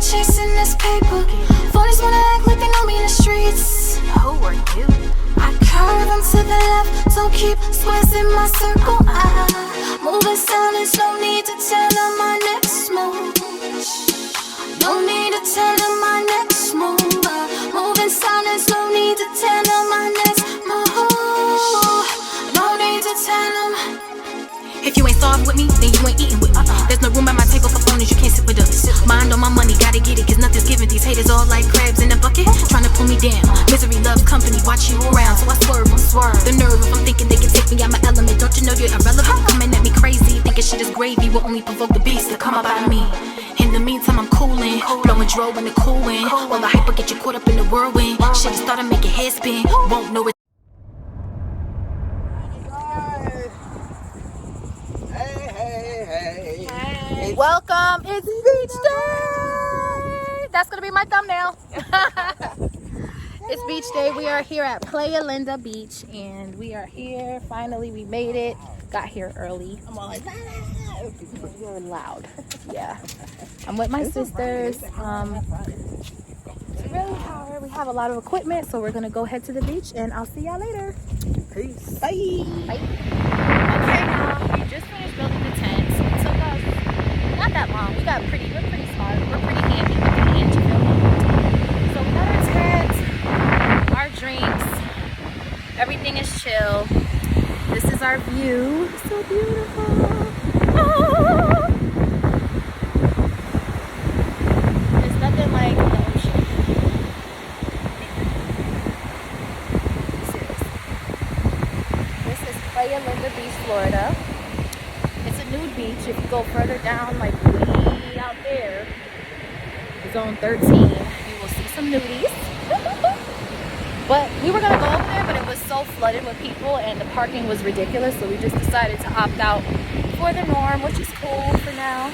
chasing this paper. Phonies wanna act like they know me in the streets. Who are you? I curve onto the left, don't keep squares in my circle. I move in silence, no need to tell them my next move. No need to tell them my next move. Move in silence, no need to tell them my next move. No need to tell them. If you ain't starved with me, then you ain't eating with me. There's no room at my table for phonies, you can't sit with us. Mind on my money, gotta get it, cause nothing's given. These haters all like crabs in a bucket, trying to pull me down. Misery loves company, watch you around, so I swerve. The nerve if I'm thinking they can take me out my element. Don't you know you're irrelevant? Coming at me crazy, thinking shit is gravy will only provoke the beast to come up out of me. In the meantime, I'm cooling, blowing dro in the cool wind. While the hyper get you caught up in the whirlwind. Shit started making head spin, won't know it. Hey. Welcome, it's beach day. That's gonna be my thumbnail. It's beach day. We are here at Playa Linda Beach, and we are here. Finally, we made it. Got here early. I'm all like, you're loud. Yeah. I'm with my sisters. It's really hard. We have a lot of equipment, so we're gonna go head to the beach, and I'll see y'all later. Peace. Bye. Bye. Okay, y'all. We just finished building the tents. It took us not that long. We're pretty smart. We're pretty handy with the hands, you feel me? So we got our tent, our drinks. Everything is chill. This is our view. It's so beautiful. Oh. There's nothing like the ocean. This is Playa Linda Beach, Florida. It's a nude beach. If you go further down, like way out there, zone 13, you will see some nudies. But we were gonna go over there, but it was so flooded with people and the parking was ridiculous, so we just decided to opt out for the norm, which is cool for now.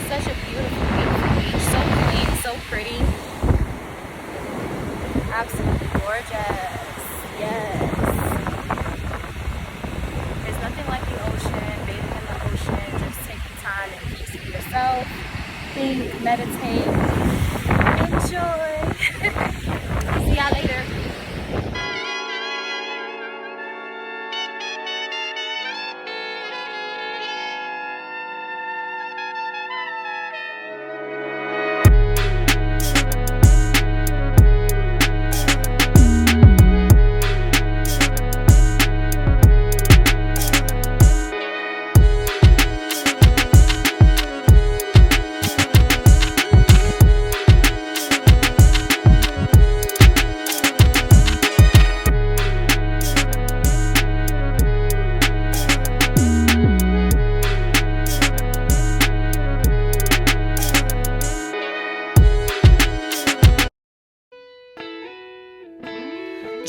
Such a beautiful, beautiful beach. So clean, so pretty. Absolutely gorgeous. Yes. There's nothing like the ocean, bathing in the ocean. Just take your time and peace for yourself. Think, meditate, enjoy. See y'all later.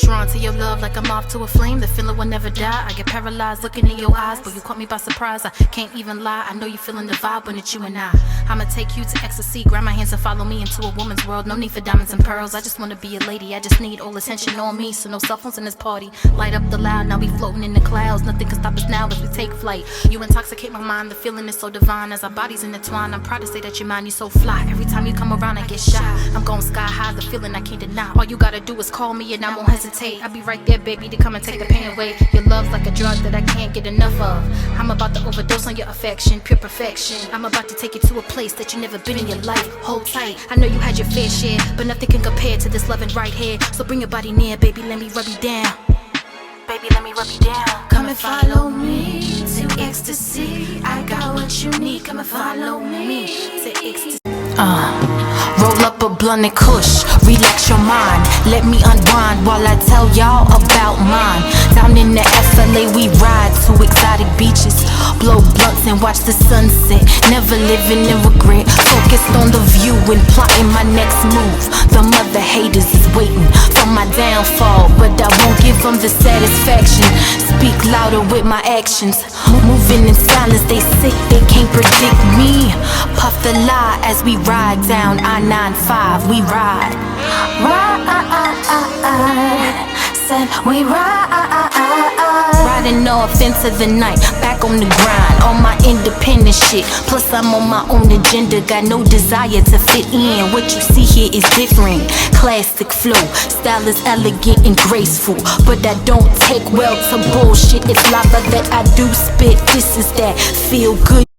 Drawn to your love like I'm off to a flame. The feeling will never die. I get paralyzed looking in your eyes, but you caught me by surprise. I can't even lie. I know you feeling the vibe when it's you and I. I'ma take you to ecstasy. Grab my hands and follow me into a woman's world. No need for diamonds and pearls. I just wanna be a lady. I just need all attention on me. So no cell phones in this party. Light up the loud. Now we floating in the clouds. Nothing can stop us now as we take flight. You intoxicate my mind. The feeling is so divine as our bodies intertwine. I'm proud to say that you're mine. You're so fly. Every time you come around, I get shy. I'm going sky high. The feeling I can't deny. All you gotta do is call me and I won't hesitate. I'll be right there, baby, to come and take the pain away. Your love's like a drug that I can't get enough of. I'm about to overdose on your affection, pure perfection. I'm about to take you to a place that you've never been in your life. Hold tight, I know you had your fair share, but nothing can compare to this loving right here. So bring your body near, baby, let me rub you down. Baby, let me rub you down. Come and follow me to ecstasy. I got what you need. Come and follow me to ecstasy. Roll up a blunt and kush, relax your mind. Let me unwind while I tell y'all about mine. Down in the FLA we ride to exotic beaches, blow blunts and watch the sunset. Never living in regret, focused on the view and plotting my next move. The mother haters is waiting for my downfall, but I won't give them the satisfaction. Speak louder with my actions, moving in silence. They sick, they can't predict me. Puff the lie as we ride down I-95. We ride, said we ride riding off into the night, back on the grind, on my independent shit. Plus I'm on my own agenda, got no desire to fit in. What you see here is different, classic flow, style is elegant and graceful, but I don't take well to bullshit. It's lava that I do spit, this is that feel good.